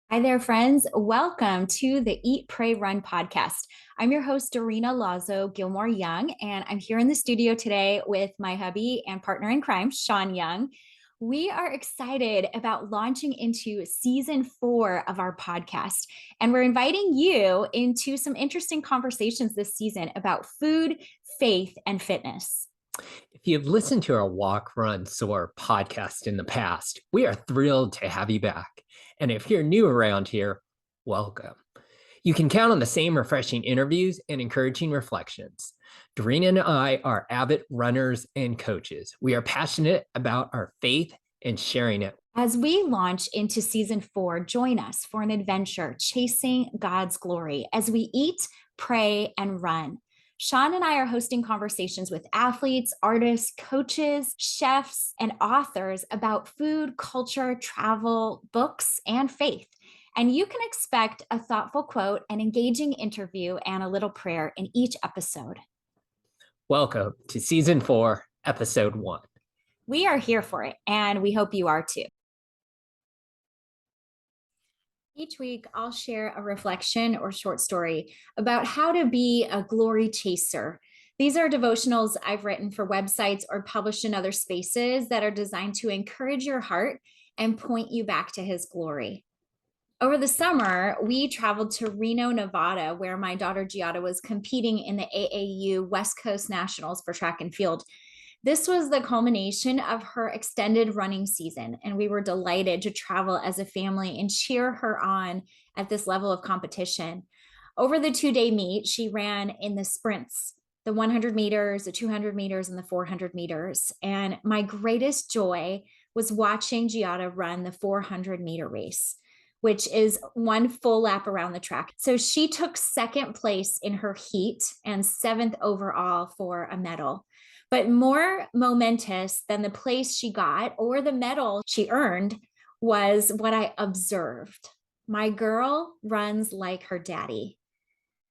Hi there, friends. Welcome to the Eat, Pray, Run podcast. I'm your host, Dorina Gilmore-Young, and I'm here in the studio today with my hubby and partner in crime, Shawn Young. We are excited about launching into season 4 of our podcast, and we're inviting you into some interesting conversations this season about food, faith, and fitness. If you've listened to our Walk, Run, Soar podcast in the past, we are thrilled to have you back. And if you're new around here, welcome. You can count on the same refreshing interviews and encouraging reflections. Dorina and I are avid runners and coaches. We are passionate about our faith and sharing it. As we launch into season 4, join us for an adventure chasing God's glory as we eat, pray, and run. Shawn and I are hosting conversations with athletes, artists, coaches, chefs, and authors about food, culture, travel, books, and faith. And you can expect a thoughtful quote, an engaging interview, and a little prayer in each episode. Welcome to season 4, episode 1. We are here for it, and we hope you are too. Each week, I'll share a reflection or short story about how to be a glory chaser. These are devotionals I've written for websites or published in other spaces that are designed to encourage your heart and point you back to His glory. Over the summer, we traveled to Reno, Nevada, where my daughter Giada was competing in the AAU West Coast Nationals for track and field. This was the culmination of her extended running season, and we were delighted to travel as a family and cheer her on at this level of competition. Over the 2-day meet, she ran in the sprints, the 100 meters, the 200 meters, and the 400 meters. And my greatest joy was watching Giada run the 400-meter race, which is one full lap around the track. So she took second place in her heat and 7th overall for a medal. But more momentous than the place she got or the medal she earned was what I observed. My girl runs like her daddy.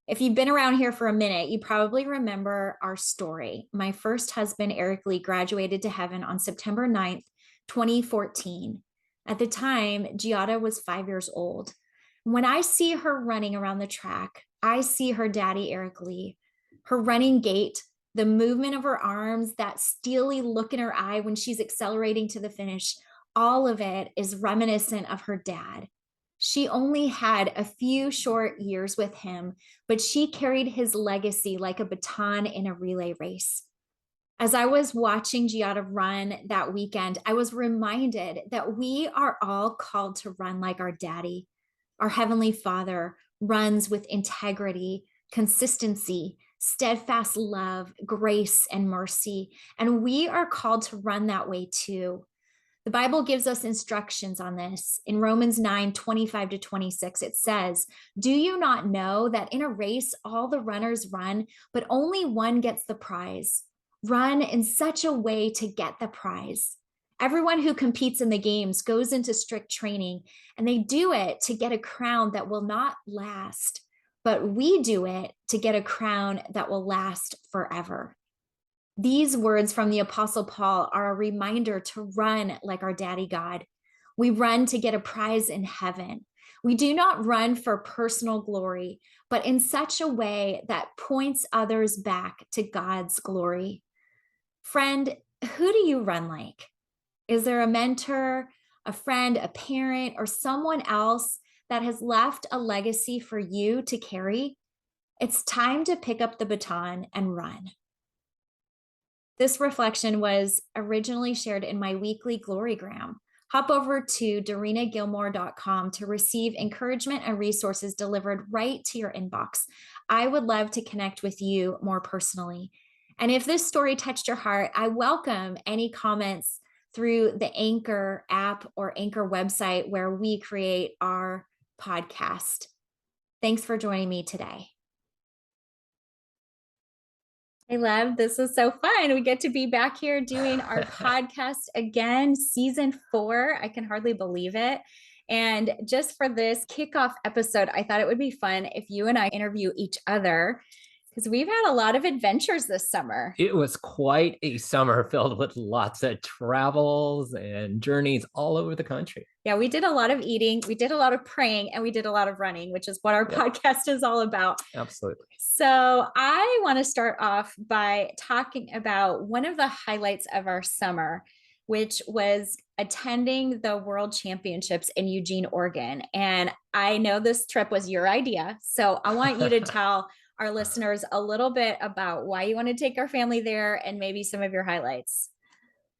If you've been around here for a minute, you probably remember our story. My first husband, Eric Lee, graduated to heaven on September 9th, 2014. At the time, Giada was 5 years old. When I see her running around the track, I see her daddy, Eric Lee. Her running gait, the movement of her arms, that steely look in her eye when she's accelerating to the finish, all of it is reminiscent of her dad. She only had a few short years with him, but she carried his legacy like a baton in a relay race. As I was watching Giada run that weekend, I was reminded that we are all called to run like our daddy. Our Heavenly Father runs with integrity, consistency, steadfast love, grace, and mercy. And we are called to run that way too. The Bible gives us instructions on this. In Romans 9:25-26, it says, "Do you not know that in a race all the runners run, but only one gets the prize? Run in such a way to get the prize." Everyone who competes in the games goes into strict training, and they do it to get a crown that will not last. But we do it to get a crown that will last forever. These words from the Apostle Paul are a reminder to run like our daddy God. We run to get a prize in heaven. We do not run for personal glory, but in such a way that points others back to God's glory. Friend, who do you run like? Is there a mentor, a friend, a parent, or someone else that has left a legacy for you to carry? It's time to pick up the baton and run. This reflection was originally shared in my weekly Glorygram. Hop over to dorinagilmore.com to receive encouragement and resources delivered right to your inbox. I would love to connect with you more personally. And if this story touched your heart, I welcome any comments through the Anchor app or Anchor website where we create our podcast. Thanks for joining me today. Hey, love, this is so fun. We get to be back here doing our podcast again, season 4. I can hardly believe it. And just for this kickoff episode, I thought it would be fun if you and I interview each other. because we've had a lot of adventures this summer. It was quite a summer filled with lots of travels and journeys all over the country. Yeah, we did a lot of eating, we did a lot of praying, and we did a lot of running, which is what our podcast is all about. Absolutely. So I want to start off by talking about one of the highlights of our summer, which was attending the World Championships in Eugene, Oregon. And I know this trip was your idea. So I want you to tell our listeners a little bit about why you want to take our family there and maybe some of your highlights.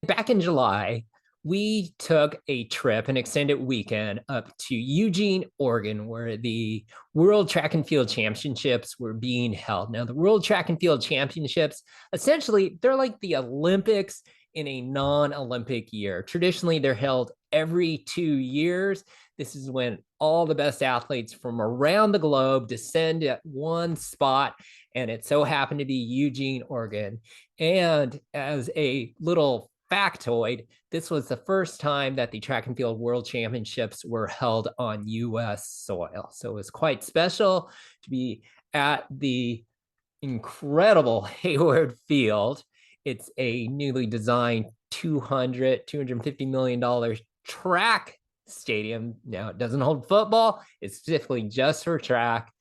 Back in July, we took a trip, an extended weekend up to Eugene, Oregon, where the World Track and Field Championships were being held. Now, the World Track and Field Championships, essentially, they're like the Olympics in a non-Olympic year. Traditionally, they're held every 2 years. This is when all the best athletes from around the globe descend at one spot, and it so happened to be Eugene, Oregon. And as a little factoid, this was the first time that the Track and Field World Championships were held on U.S. soil. So it was quite special to be at the incredible Hayward Field. It's a newly designed $250 million track stadium. Now, it doesn't hold football. It's specifically just for track.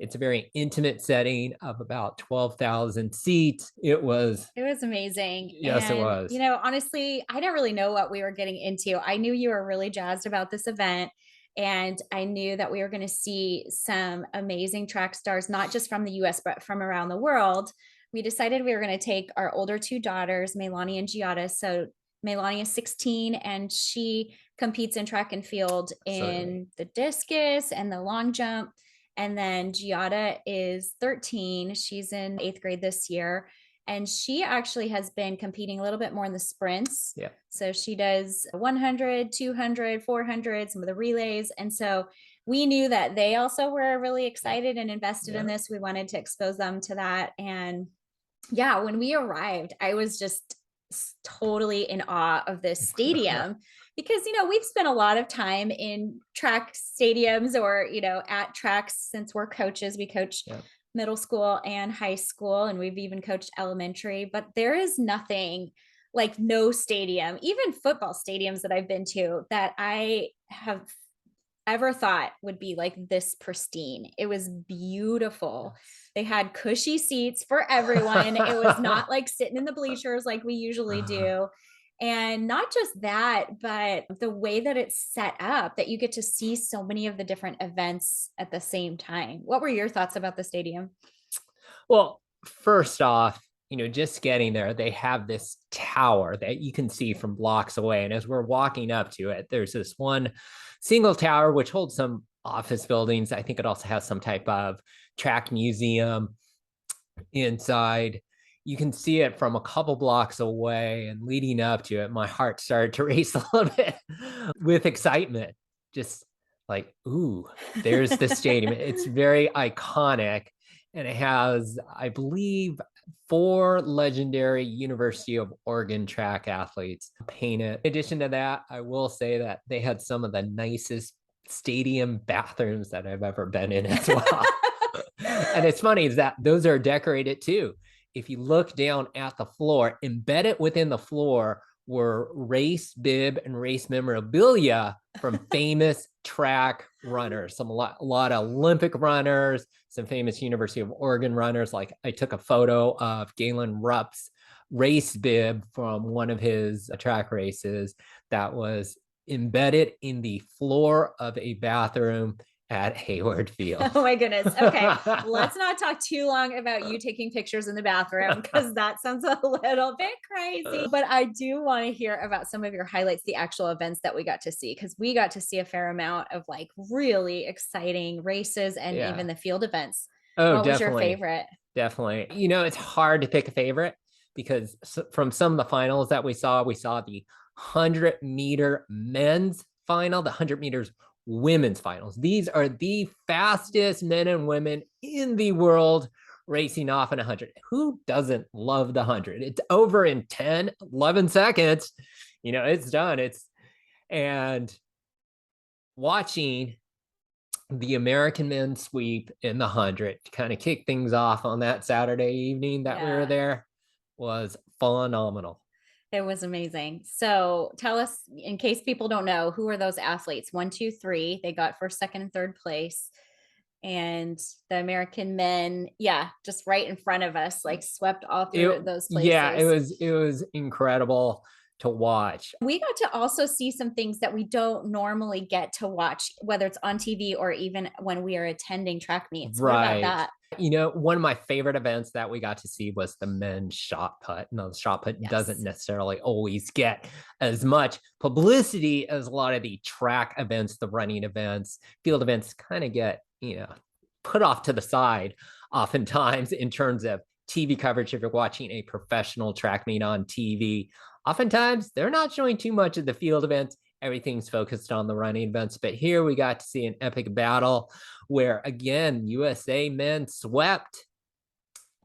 It's a very intimate setting of about 12,000 seats. It was amazing. Yes, and, it was. You know, honestly, I didn't really know what we were getting into. I knew you were really jazzed about this event. And I knew that we were going to see some amazing track stars, not just from the US, but from around the world. We decided we were going to take our older two daughters, Melania and Giada. So Melania is 16 and she competes in track and field in the discus and the long jump. And then Giada is 13. She's in 8th grade this year. And she actually has been competing a little bit more in the sprints. Yeah. So she does 100, 200, 400, some of the relays. And so we knew that they also were really excited and invested in this. We wanted to expose them to that. And yeah, when we arrived, I was just totally in awe of this stadium because, you know, we've spent a lot of time in track stadiums or, you know, at tracks since we're coaches. We coach middle school and high school, and we've even coached elementary, but there is nothing like no stadium, even football stadiums that I've been to that I have ever thought would be like this pristine. It was beautiful. They had cushy seats for everyone. It was not like sitting in the bleachers like we usually do. And not just that, but the way that it's set up, that you get to see so many of the different events at the same time. What were your thoughts about the stadium? Well, first off, you know, just getting there, they have this tower that you can see from blocks away. And as we're walking up to it, there's this one single tower, which holds some office buildings. I think it also has some type of track museum inside. You can see it from a couple blocks away, and leading up to it, my heart started to race a little bit with excitement. Just like, ooh, there's the stadium. It's very iconic, and it has, I believe, 4 legendary University of Oregon track athletes painted. In addition to that, I will say that they had some of the nicest stadium bathrooms that I've ever been in as well. And it's funny is that those are decorated too. If you look down at the floor, embedded within the floor were race bib and race memorabilia from famous track runners, a lot of Olympic runners, some famous University of Oregon runners. Like I took a photo of Galen Rupp's race bib from one of his track races that was embedded in the floor of a bathroom at Hayward Field. Oh my goodness. Okay. Let's not talk too long about you taking pictures in the bathroom because that sounds a little bit crazy. But I do want to hear about some of your highlights, the actual events that we got to see, because we got to see a fair amount of like really exciting races and even the field events. Oh, what definitely. Was your favorite? Definitely. You know, it's hard to pick a favorite because from some of the finals that we saw the 100-meter men's final, the 100 meters women's finals. These are the fastest men and women in the world racing off in 100. Who doesn't love the 100? It's over in 10, 11 seconds. You know, it's done. And watching the American men's sweep in the 100 to kind of kick things off on that Saturday evening that we were Yeah. there was phenomenal. It was amazing. So tell us, in case people don't know, who are those athletes? 1, 2, 3. They got first, second, and third place. And the American men, yeah, just right in front of us, like swept all through those Yeah, places. it was incredible to watch. We got to also see some things that we don't normally get to watch, whether it's on TV or even when we are attending track meets. What about Right. that? You know, one of my favorite events that we got to see was the men's shot put. No, the shot put doesn't Yes. necessarily always get as much publicity as a lot of the track events, the running events, field events kind of get, you know, put off to the side oftentimes in terms of TV coverage. If you're watching a professional track meet on TV, oftentimes they're not showing too much of the field events. Everything's focused on the running events. But here we got to see an epic battle where, again, USA men swept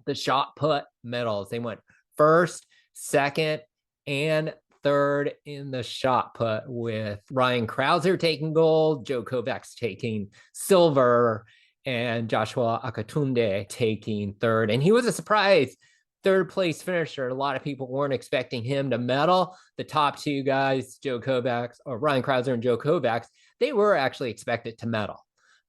the shot put medals. They went first, second, and third in the shot put, with Ryan Krauser taking gold, Joe Kovacs taking silver, and Joshua Akatunde taking third. And he was a surprise third place finisher. A lot of people weren't expecting him to medal. The top two guys, Joe Kovacs, or Ryan Krauser and Joe Kovacs, they were actually expected to medal.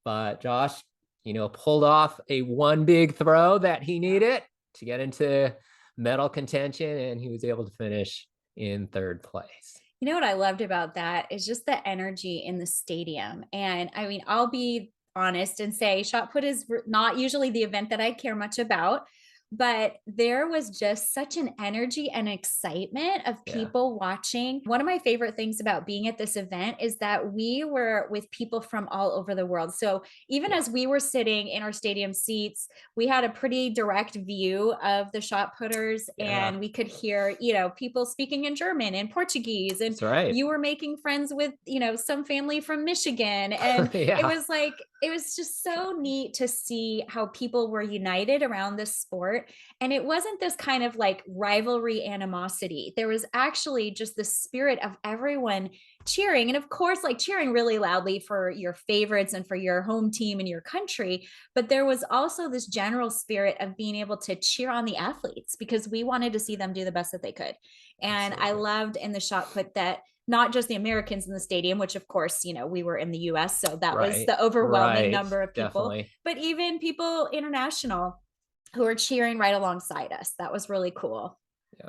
But Josh, you know, pulled off a one big throw that he needed to get into medal contention, and he was able to finish in third place. You know what I loved about that is just the energy in the stadium. And I mean, I'll be honest and say shot put is not usually the event that I care much about, but there was just such an energy and excitement of Yeah. people watching. One of my favorite things about being at this event is that we were with people from all over the world. So even as we were sitting in our stadium seats, we had a pretty direct view of the shot putters, Yeah. and we could hear, you know, people speaking in German and Portuguese, and That's right. you were making friends with, you know, some family from Michigan. And Yeah. it was like, it was just so neat to see how people were united around this sport. And it wasn't this kind of like rivalry animosity. There was actually just the spirit of everyone cheering. And of course, like cheering really loudly for your favorites and for your home team and your country. But there was also this general spirit of being able to cheer on the athletes because we wanted to see them do the best that they could. And I loved in the shot put that not just the Americans in the stadium, which of course, you know, we were in the US, so that was the overwhelming number of people, definitely. but even people international who are cheering right alongside us. That was really cool. Yeah.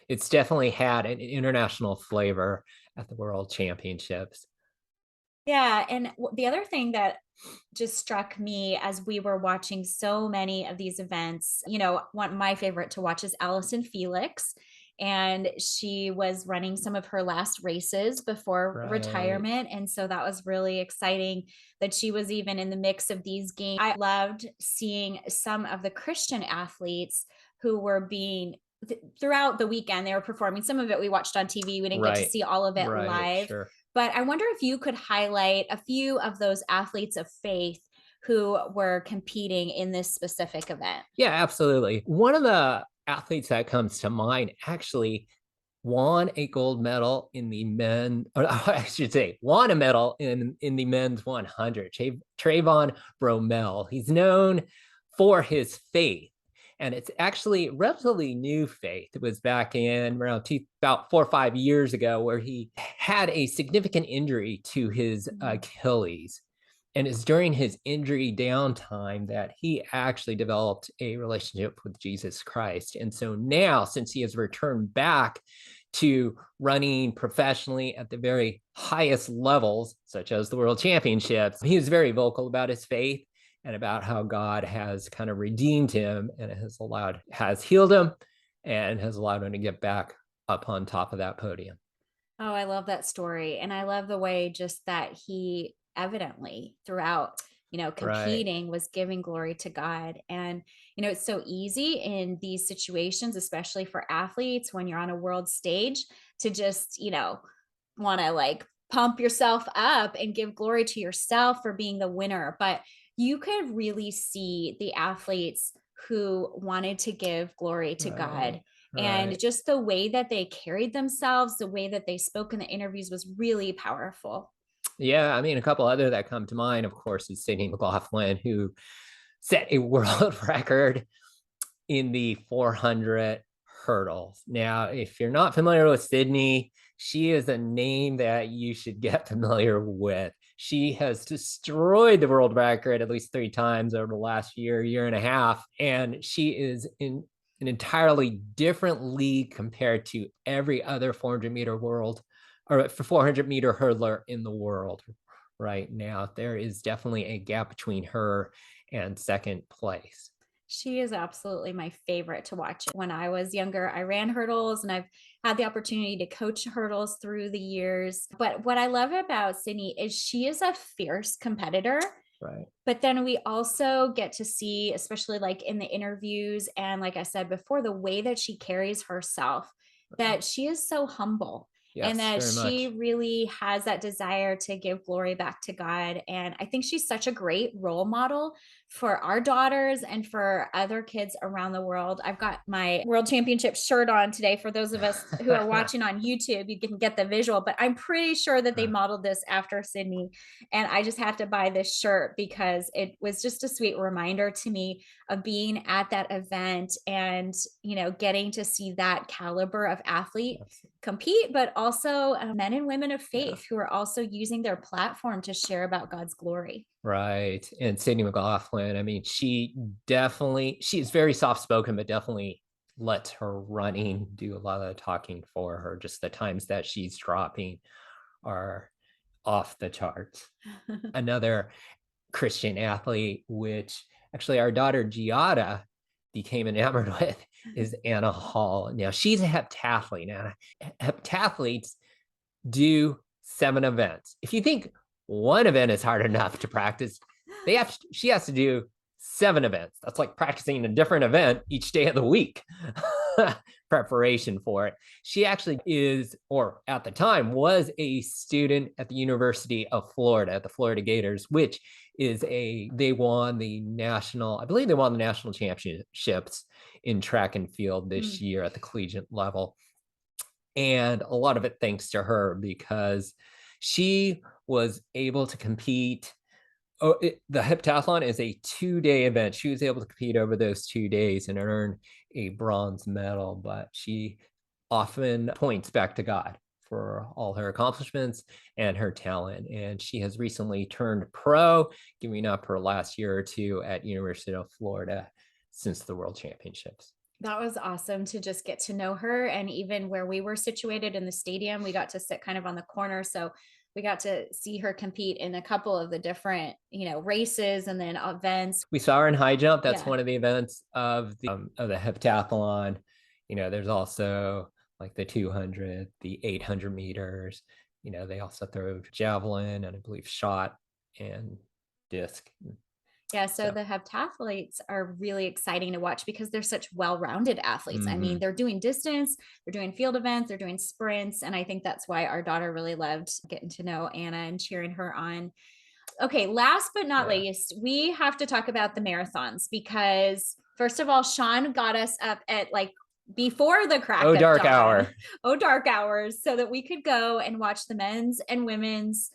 It's definitely had an international flavor at the World Championships. Yeah. And the other thing that just struck me as we were watching so many of these events, you know, one my favorite to watch is Allison Felix. And she was running some of her last races before retirement. And so that was really exciting that she was even in the mix of these games. I loved seeing some of the Christian athletes who were being throughout the weekend. They were performing. Some of it we watched on TV. We didn't get to see all of it live. Sure. But I wonder if you could highlight a few of those athletes of faith who were competing in this specific event. Yeah, absolutely. One of the athletes that comes to mind actually won a gold medal in the or I should say, won a medal in the men's 100. Trayvon Bromell. He's known for his faith, and it's actually relatively new faith. It was back in around about 4 or 5 years ago, where he had a significant injury to his Achilles. And it's during his injury downtime that he actually developed a relationship with Jesus Christ. And so now, since he has returned back to running professionally at the very highest levels, such as the World Championships, he is very vocal about his faith and about how God has kind of redeemed him and has healed him and has allowed him to get back up on top of that podium. Oh, I love that story. And I love the way just that he evidently throughout, you know, competing was giving glory to God. And, you know, it's so easy in these situations, especially for athletes when you're on a world stage, to just, you know, want to like pump yourself up and give glory to yourself for being the winner. But you could really see the athletes who wanted to give glory to God. And just the way that they carried themselves, the way that they spoke in the interviews was really powerful. Yeah, I mean, a couple other that come to mind, of course, is Sydney McLaughlin, who set a world record in the 400 hurdles. Now, if you're not familiar with Sydney, she is a name that you should get familiar with. She has destroyed the world record at least 3 times over the last year and a half, and she is in an entirely different league compared to every other 400-meter world or 400-meter hurdler in the world right now. There is definitely a gap between her and second place. She is absolutely my favorite to watch. When I was younger, I ran hurdles and I've had the opportunity to coach hurdles through the years. But what I love about Sydney is she is a fierce competitor. Right. But then we also get to see, especially like in the interviews, and like I said before, the way that she carries herself, that she is so humble. Yes, And that very she much. really has that desire to give glory back to God. And I think she's such a great role model for our daughters and for other kids around the world. I've got my world championship shirt on today. For those of us who are watching on YouTube, you can get the visual, but I'm pretty sure that they modeled this after Sydney. And I just have to buy this shirt because it was just a sweet reminder to me of being at that event and, getting to see that caliber of athlete compete, but also men and women of faith who are also using their platform to share about God's glory. Right. And Sydney McLaughlin, I mean, she's very soft spoken, but definitely lets her running do a lot of the talking for her. Just the times that she's dropping are off the charts. Another Christian athlete, which actually our daughter Giada became enamored with, is Anna Hall. Now, she's a heptathlete. Now, heptathletes do 7 events. If you think one event is hard enough to practice, she has to do 7 events. That's like practicing a different event each day of the week. Preparation for it. She actually is, or at the time was, a student at the University of Florida, the Florida Gators, which is they won the national, I believe they won the national championships in track and field this year at the collegiate level. And a lot of it thanks to her, because she was able to compete. The heptathlon is a 2-day event. She was able to compete over those 2 days and earn a bronze medal, but she often points back to God for all her accomplishments and her talent. And she has recently turned pro, giving up her last year or two at University of Florida since the World Championships. That was awesome to just get to know her. And even where we were situated in the stadium, we got to sit kind of on the corner. So we got to see her compete in a couple of the different, races and then events. We saw her in high jump. That's one of the events of the heptathlon. There's also like the 200, the 800 meters. They also throw javelin and I believe shot and disc. Yeah, so the heptathletes are really exciting to watch because they're such well-rounded athletes. I mean, they're doing distance, they're doing field events, they're doing sprints, and I think that's why our daughter really loved getting to know Anna and cheering her on. Okay, last but not least, we have to talk about the marathons because first of all, Shawn got us up at like before the crack of dark dawn. hour. Dark hours, so that we could go and watch the men's and women's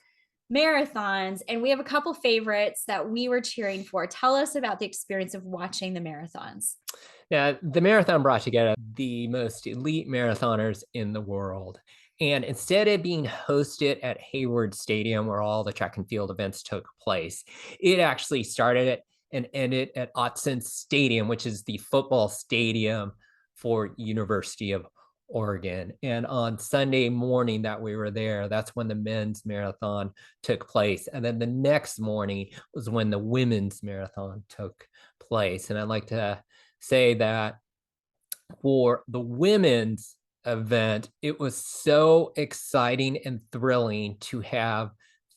marathons. And we have a couple favorites that we were cheering for. Tell us about the experience of watching the marathons. Yeah, the marathon brought together the most elite marathoners in the world. And instead of being hosted at Hayward Stadium, where all the track and field events took place, it actually started at and ended at Autzen Stadium, which is the football stadium for University of Oregon. And on Sunday morning that we were there, that's when the men's marathon took place. And then the next morning was when the women's marathon took place. And I'd like to say that for the women's event, it was so exciting and thrilling to have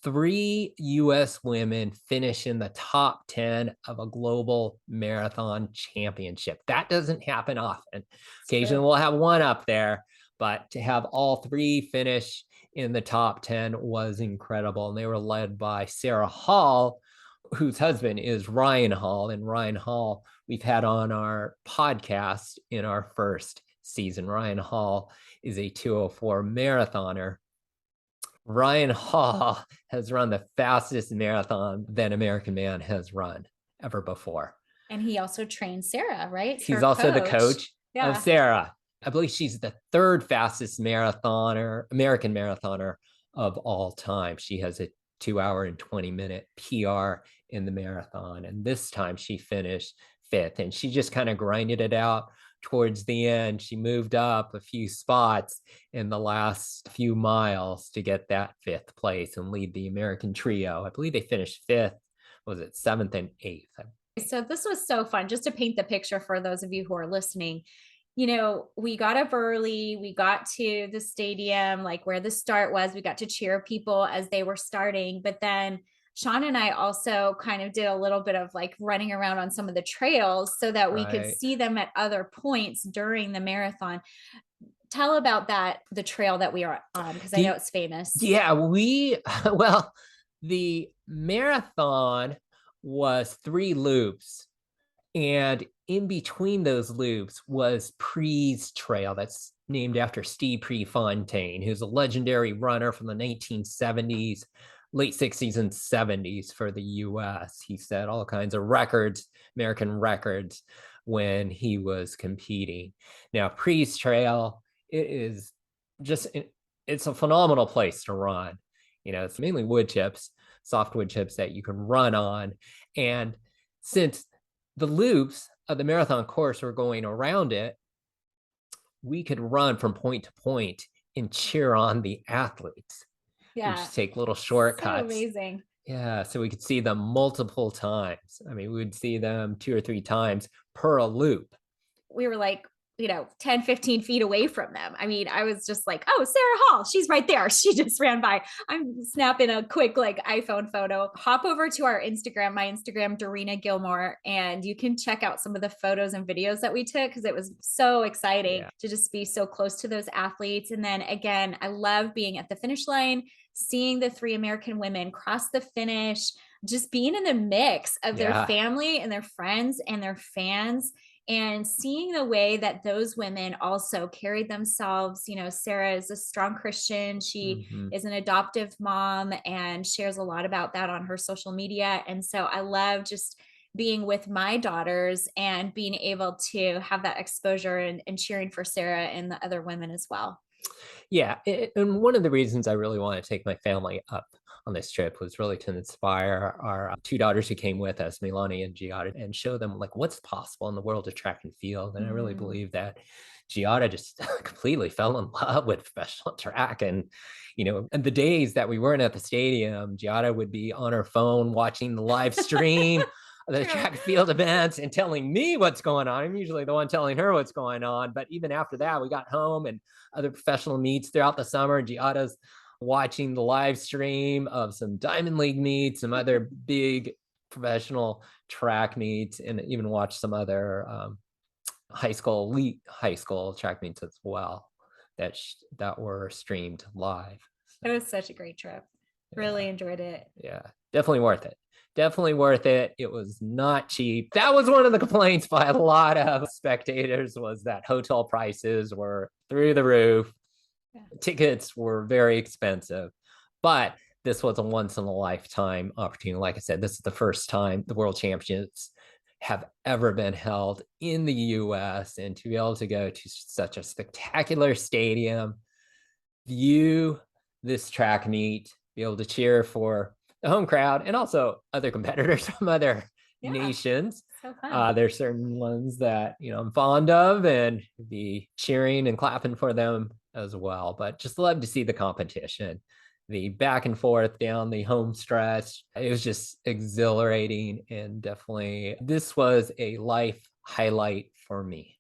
3 US women finish in the top 10 of a global marathon championship. That doesn't happen often. Occasionally we'll have one up there, but to have all 3 finish in the top 10 was incredible. And they were led by Sarah Hall, whose husband is Ryan Hall. And Ryan Hall, we've had on our podcast in our first season. Ryan Hall is a 204 marathoner. Ryan Hall has run the fastest marathon that American man has run ever before. And he also trained Sarah, right? He's Her also the coach. coach of Yeah. Sarah. I believe she's the third fastest American marathoner of all time. She has a 2 hour and 20-minute PR in the marathon. And this time she finished fifth, and she just kind of grinded it out towards the end. She moved up a few spots in the last few miles to get that fifth place and lead the American trio. I believe they finished fifth, was it seventh and eighth? So this was so fun. Just to paint the picture for those of you who are listening, you know, we got up early, we got to the stadium, like where the start was, we got to cheer people as they were starting. But then Shawn and I also kind of did a little bit of like running around on some of the trails so that we could Right. see them at other points during the marathon. Tell about that, the trail that we are on, because I know it's famous. Yeah, well, the marathon was 3 loops, and in between those loops was Pre's Trail. That's named after Steve Prefontaine, who's a legendary runner from the 1970s, late 60s and 70s for the US. He set all kinds of records, American records, when he was competing. Now, Pre's Trail, it is just, it's a phenomenal place to run. You know, it's mainly wood chips, soft wood chips that you can run on. And since the loops of the marathon course were going around it, we could run from point to point and cheer on the athletes. We Yeah. just take little So shortcuts. amazing. Yeah, so we could see them multiple times. I mean, we would see them 2 or 3 times per a loop. We were like, you know, 10, 15 feet away from them. I mean, I was just like, oh, Sarah Hall, she's right there. She just ran by. I'm snapping a quick like iPhone photo. Hop over to our Instagram, my Instagram, Dorina Gilmore, and you can check out some of the photos and videos that we took because it was so exciting to just be so close to those athletes. And then again, I love being at the finish line, seeing the 3 American women cross the finish, just being in the mix of their family and their friends and their fans, and seeing the way that those women also carried themselves. You know, Sarah is a strong Christian. She is an adoptive mom and shares a lot about that on her social media. And so I love just being with my daughters and being able to have that exposure and cheering for Sarah and the other women as well. Yeah, and one of the reasons I really want to take my family up on this trip was really to inspire our 2 daughters who came with us, Milani and Giada, and show them like what's possible in the world of track and field. And I really believe that Giada just completely fell in love with professional track. And, you know, and the days that we weren't at the stadium, Giada would be on her phone watching the live stream of the track and field events and telling me what's going on. I'm usually the one telling her what's going on. But even after that, we got home and other professional meets throughout the summer. Giada's watching the live stream of some Diamond League meets, some other big professional track meets, and even watch some other elite high school track meets as well that were streamed live. It was such a great trip. Really enjoyed it. Yeah, definitely worth it. Definitely worth it. It was not cheap. That was one of the complaints by a lot of spectators, was that hotel prices were through the roof. Tickets were very expensive, but this was a once in a lifetime opportunity. Like I said, this is the first time the World Championships have ever been held in the US, and to be able to go to such a spectacular stadium, view this track meet, be able to cheer for the home crowd and also other competitors from other nations. So there's certain ones that, you know, I'm fond of and be cheering and clapping for them as well. But just love to see the competition, the back and forth down the home stretch. It was just exhilarating, and definitely this was a life highlight for me.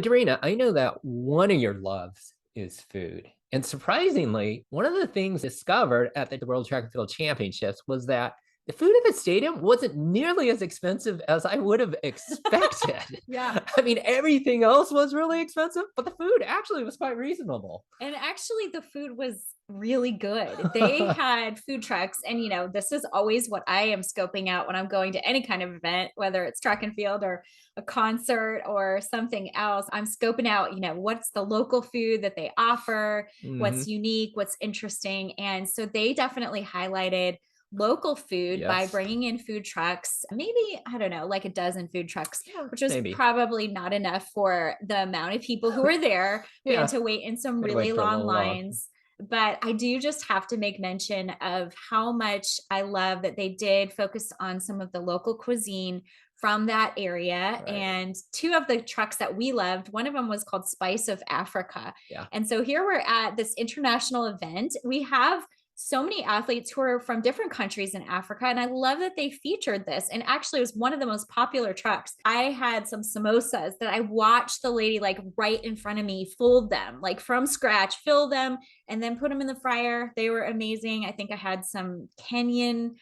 Dorina, I know that one of your loves is food. And surprisingly, one of the things discovered at the World Track and Field Championships was that The food at the stadium wasn't nearly as expensive as I would have expected. Yeah. I mean, everything else was really expensive, but the food actually was quite reasonable. And actually, the food was really good. They had food trucks. And, this is always what I am scoping out when I'm going to any kind of event, whether it's track and field or a concert or something else. I'm scoping out, what's the local food that they offer, what's Mhm. unique, what's interesting. And so they definitely highlighted local food by Yes. bringing in food trucks, maybe, I don't know, like a dozen food trucks, Yeah, which was maybe. probably not enough for the amount of people who were there. We had Yeah, to wait in some had to wait really for a long little long. lines. But I do just have to make mention of how much I love that they did focus on some of the local cuisine from that area. Right. And two of the trucks that we loved, one of them was called Spice of Africa. Yeah. And so here we're at this international event. We have so many athletes who are from different countries in Africa. And I love that they featured this. And actually, it was one of the most popular trucks. I had some samosas that I watched the lady like right in front of me fold them, like from scratch, fill them, and then put them in the fryer. They were amazing. I think I had some Kenyan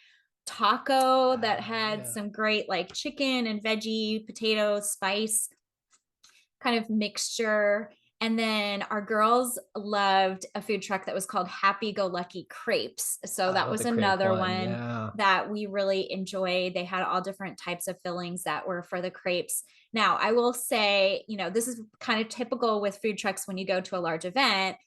taco that Oh, had yeah. some great like chicken and veggie, potato, spice kind of mixture. And then our girls loved a food truck that was called Happy Go Lucky Crepes. So that Oh, was the crepe another one, one yeah. that we really enjoyed. They had all different types of fillings that were for the crepes. Now, I will say, this is kind of typical with food trucks when you go to a large event.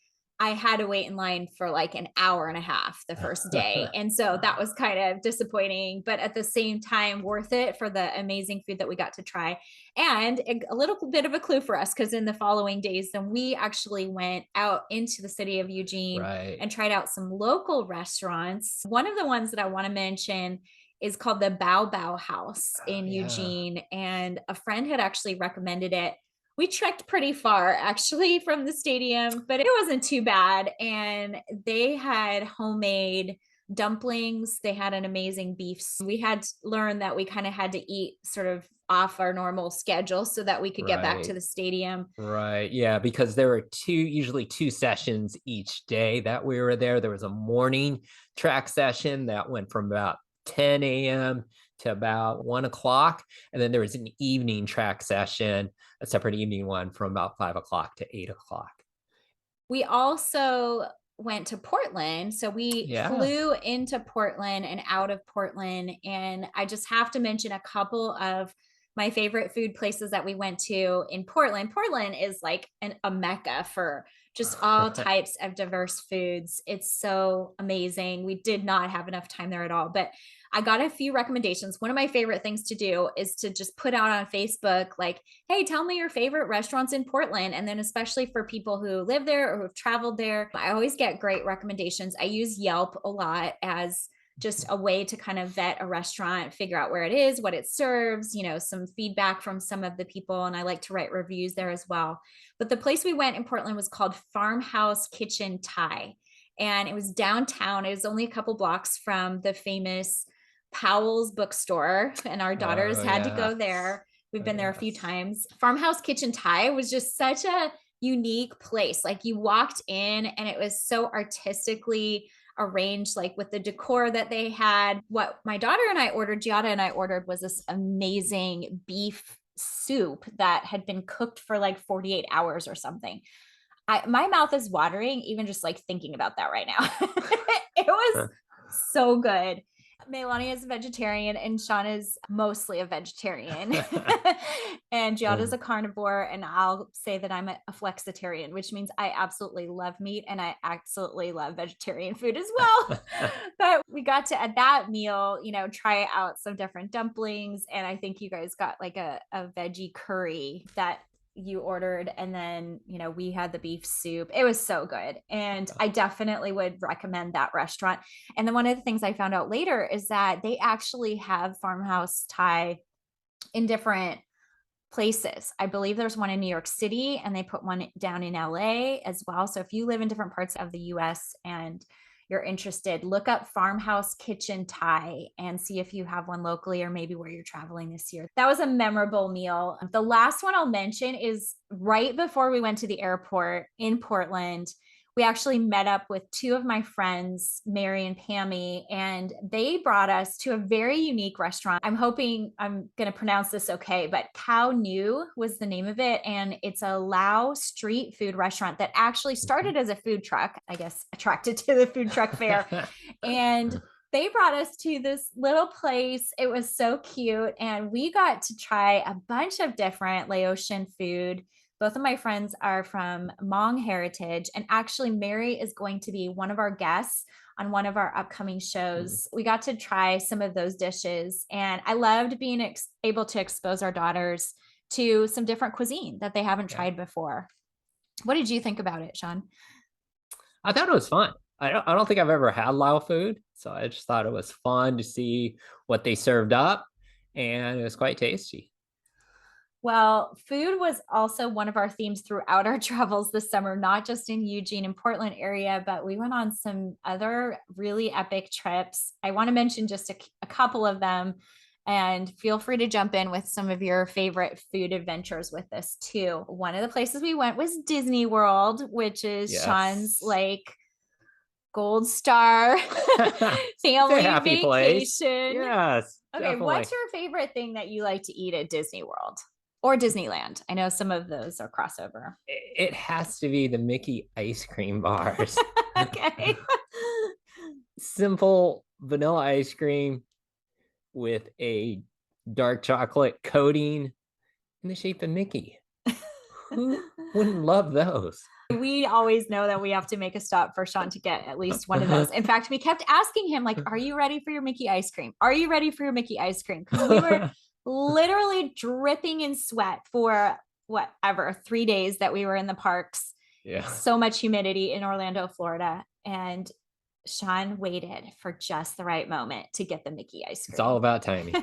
I had to wait in line for like an hour and a half the first day. And so that was kind of disappointing, but at the same time, worth it for the amazing food that we got to try. And a little bit of a clue for us, because in the following days, then we actually went out into the city of Eugene Right. and tried out some local restaurants. One of the ones that I want to mention is called the Bao Bao House Oh, in yeah. Eugene. And a friend had actually recommended it. We trekked pretty far actually from the stadium, but it wasn't too bad. And they had homemade dumplings. They had an amazing beef. We had learned that we kind of had to eat sort of off our normal schedule so that we could get back to Right. the stadium. Right. Yeah, because there were usually two sessions each day that we were there. There was a morning track session that went from about 10 a.m. to about 1 o'clock. And then there was an evening track session, a separate evening one from about 5 o'clock to 8 o'clock. We also went to Portland. So we Yeah. flew into Portland and out of Portland. And I just have to mention a couple of my favorite food places that we went to in Portland. Portland is like a mecca for just all Right. types of diverse foods. It's so amazing. We did not have enough time there at all, but I got a few recommendations. One of my favorite things to do is to just put out on Facebook, like, hey, tell me your favorite restaurants in Portland. And then, especially for people who live there or who've traveled there, I always get great recommendations. I use Yelp a lot as just a way to kind of vet a restaurant, figure out where it is, what it serves, some feedback from some of the people. And I like to write reviews there as well. But the place we went in Portland was called Farmhouse Kitchen Thai. And it was downtown. It was only a couple blocks from the famous Powell's bookstore. And our daughters Oh, had to yeah. go there. We've Oh, been there a few yes. times. Farmhouse Kitchen Thai was just such a unique place. Like you walked in and it was so artistically arranged, like with the decor that they had. What my daughter and I ordered, Giada and I ordered, was this amazing beef soup that had been cooked for like 48 hours or something. My mouth is watering even just like thinking about that right now. It was so good. Melania is a vegetarian and Shawn is mostly a vegetarian. And Giada's a carnivore. And I'll say that I'm a flexitarian, which means I absolutely love meat and I absolutely love vegetarian food as well. But we got to, at that meal, try out some different dumplings. And I think you guys got like a veggie curry that you ordered, and then we had the beef soup. It was so good, and I definitely would recommend that restaurant. And then one of the things I found out later is that they actually have Farmhouse Thai in different places. I believe there's one in New York City, and they put one down in LA as well. So if you live in different parts of the US and you're interested, look up Farmhouse Kitchen Thai and see if you have one locally or maybe where you're traveling this year. That was a memorable meal. The last one I'll mention is right before we went to the airport in Portland. we actually met up with two of my friends, Mary and Pammy, and they brought us to a very unique restaurant. I'm hoping I'm going to pronounce this okay, but Cow New was the name of it. And it's a Lao street food restaurant that actually started as a food truck, I guess, attracted to the food truck fair. And they brought us to this little place. It was so cute. And we got to try a bunch of different Laotian food. Both of my friends are from Hmong heritage. And actually, Mary is going to be one of our guests on one of our upcoming shows. We got to try some of those dishes. And I loved being able to expose our daughters to some different cuisine that they haven't tried before. What did you think about it, Shawn? I thought it was fun. I don't think I've ever had Lao food, so I just thought it was fun to see what they served up, and it was quite tasty. Well, food was also one of our themes throughout our travels this summer, not just in Eugene and Portland area, but we went on some other really epic trips. I want to mention just a couple of them, and feel free to jump in with some of your favorite food adventures with this too. One of the places we went was Disney World, which is Shawn's like gold star family happy vacation. Place. Yes. Okay, definitely. what's your favorite thing that you like to eat at Disney World or Disneyland? I know some of those are crossover. It has to be the Mickey ice cream bars. Okay. Simple vanilla ice cream with a dark chocolate coating in the shape of Mickey. Who wouldn't love those? We always know that we have to make a stop for Shawn to get at least one of those. In fact, we kept asking him, like, are you ready for your Mickey ice cream? Are you ready for your Mickey ice cream? Because we were literally dripping in sweat for whatever 3 days that we were in the parks. Yeah. So much humidity in Orlando, Florida. And Shawn waited for just the right moment to get the Mickey ice cream. It's all about timing.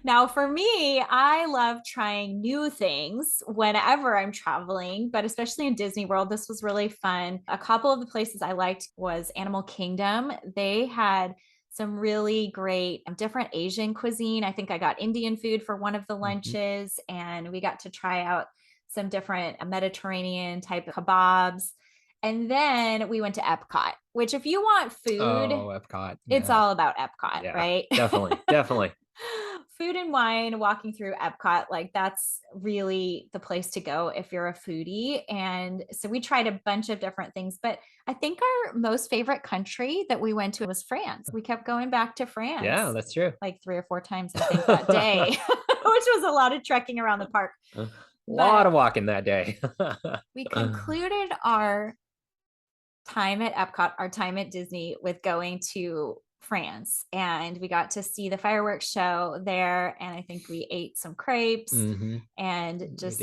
Now, for me, I love trying new things whenever I'm traveling, but especially in Disney World, this was really fun. A couple of the places I liked was Animal Kingdom. They had some really great different Asian cuisine. I think I got Indian food for one of the lunches, and we got to try out some different Mediterranean type of kebabs. And then we went to Epcot, which if you want food, Epcot. It's all about Epcot, right? Definitely. Food and wine, walking through Epcot, like that's really the place to go if you're a foodie. And so we tried a bunch of different things, but I think our most favorite country that we went to was France. We kept going back to France. Yeah, that's true. Like 3 or 4 times, I think, that day, which was a lot of trekking around the park. A lot of walking that day. We concluded our time at Epcot, our time at Disney, with going to France, and we got to see the fireworks show there, and I think we ate some crepes and just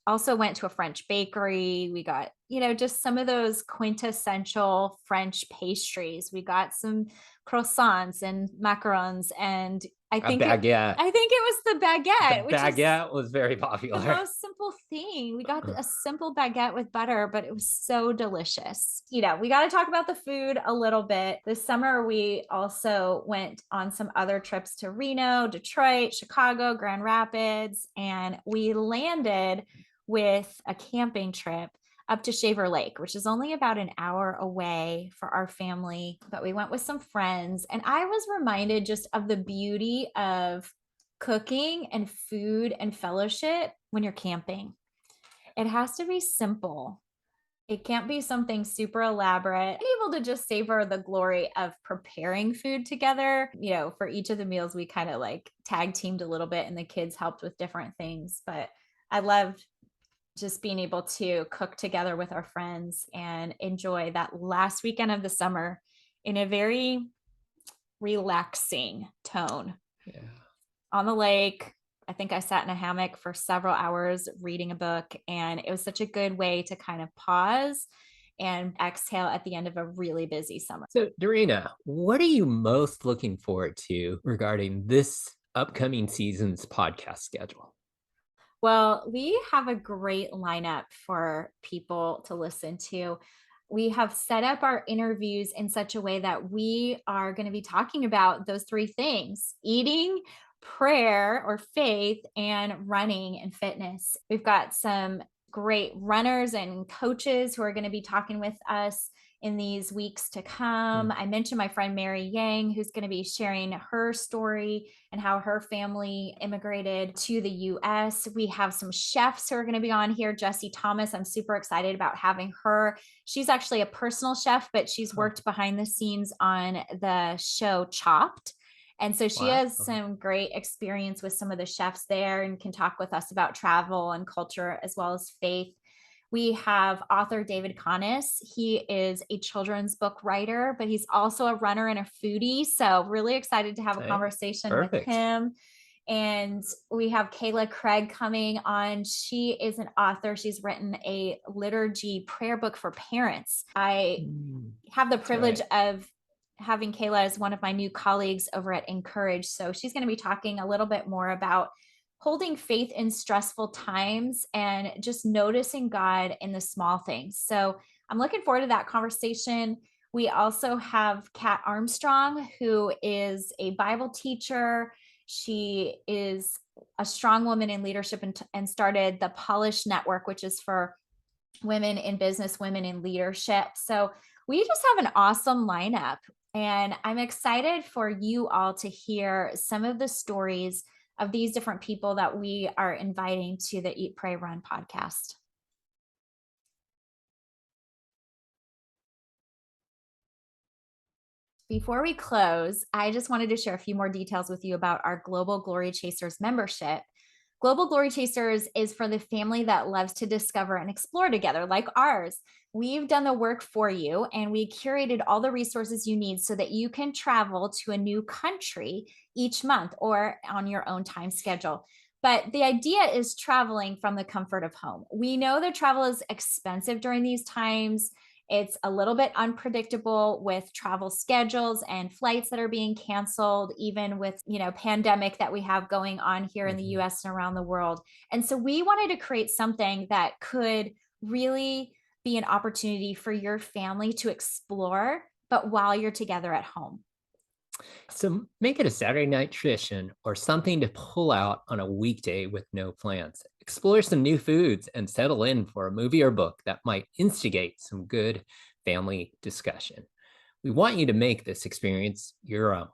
also went to a French bakery. We got, just some of those quintessential French pastries. We got some croissants and macarons, and I think baguette. I think it was the baguette. The baguette was very popular. The most simple thing. We got a simple baguette with butter, but it was so delicious. We got to talk about the food a little bit. This summer, we also went on some other trips to Reno, Detroit, Chicago, Grand Rapids, and we landed with a camping trip up to Shaver Lake, which is only about an hour away for our family. But we went with some friends, and I was reminded just of the beauty of cooking and food and fellowship when you're camping. It has to be simple. It can't be something super elaborate. Being able to just savor the glory of preparing food together. For each of the meals, we kind of like tag teamed a little bit, and the kids helped with different things. But I loved just being able to cook together with our friends and enjoy that last weekend of the summer in a very relaxing tone. Yeah. On the lake, I think I sat in a hammock for several hours reading a book, and it was such a good way to kind of pause and exhale at the end of a really busy summer. So, Dorina, what are you most looking forward to regarding this upcoming season's podcast schedule? Well, we have a great lineup for people to listen to. We have set up our interviews in such a way that we are going to be talking about those 3 things: eating, prayer or faith, and running and fitness. We've got some great runners and coaches who are going to be talking with us in these weeks to come. I mentioned my friend Mary Yang, who's going to be sharing her story and how her family immigrated to the US. We have some chefs who are going to be on here. Jessie Thomas, I'm super excited about having her. She's actually a personal chef, but she's worked behind the scenes on the show Chopped. And so she has some great experience with some of the chefs there and can talk with us about travel and culture as well as faith. We have author David Connis. He is a children's book writer, but he's also a runner and a foodie. So really excited to have a conversation with him. And we have Kayla Craig coming on. She is an author. She's written a liturgy prayer book for parents. I have the privilege of having Kayla as one of my new colleagues over at Encourage. So she's going to be talking a little bit more about holding faith in stressful times and just noticing God in the small things. So I'm looking forward to that conversation. We also have Kat Armstrong, who is a Bible teacher. She is a strong woman in leadership and started the Polish Network, which is for women in business, women in leadership. So we just have an awesome lineup. And I'm excited for you all to hear some of the stories of these different people that we are inviting to the Eat, Pray, Run podcast. Before we close, I just wanted to share a few more details with you about our Global Glory Chasers membership. Global Glory Chasers is for the family that loves to discover and explore together, like ours. We've done the work for you and we curated all the resources you need so that you can travel to a new country each month or on your own time schedule. But the idea is traveling from the comfort of home. We know that travel is expensive during these times. It's a little bit unpredictable with travel schedules and flights that are being canceled, even with, pandemic that we have going on here in the US and around the world. And so we wanted to create something that could really be an opportunity for your family to explore, but while you're together at home. So make it a Saturday night tradition or something to pull out on a weekday with no plans. Explore some new foods and settle in for a movie or book that might instigate some good family discussion. We want you to make this experience your own.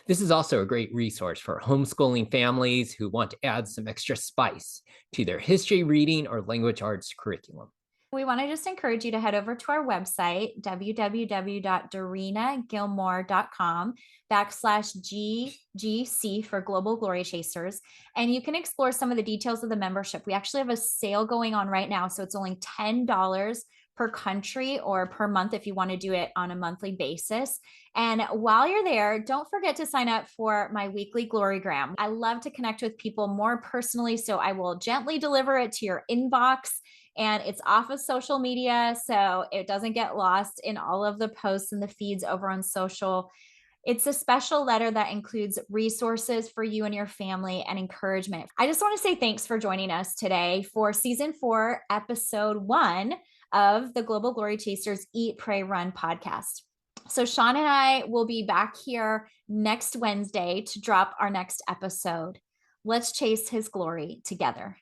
This is also a great resource for homeschooling families who want to add some extra spice to their history reading or language arts curriculum. We want to just encourage you to head over to our website, www.dorinagilmore.com/GGC for Global Glory Chasers. And you can explore some of the details of the membership. We actually have a sale going on right now. So it's only $10 per country or per month if you want to do it on a monthly basis. And while you're there, don't forget to sign up for my weekly Glorygram. I love to connect with people more personally, so I will gently deliver it to your inbox. And it's off of social media, so it doesn't get lost in all of the posts and the feeds over on social. It's a special letter that includes resources for you and your family and encouragement. I just want to say thanks for joining us today for season 4, episode 1 of the Global Glory Chasers Eat, Pray, Run podcast. So Shawn and I will be back here next Wednesday to drop our next episode. Let's chase his glory together.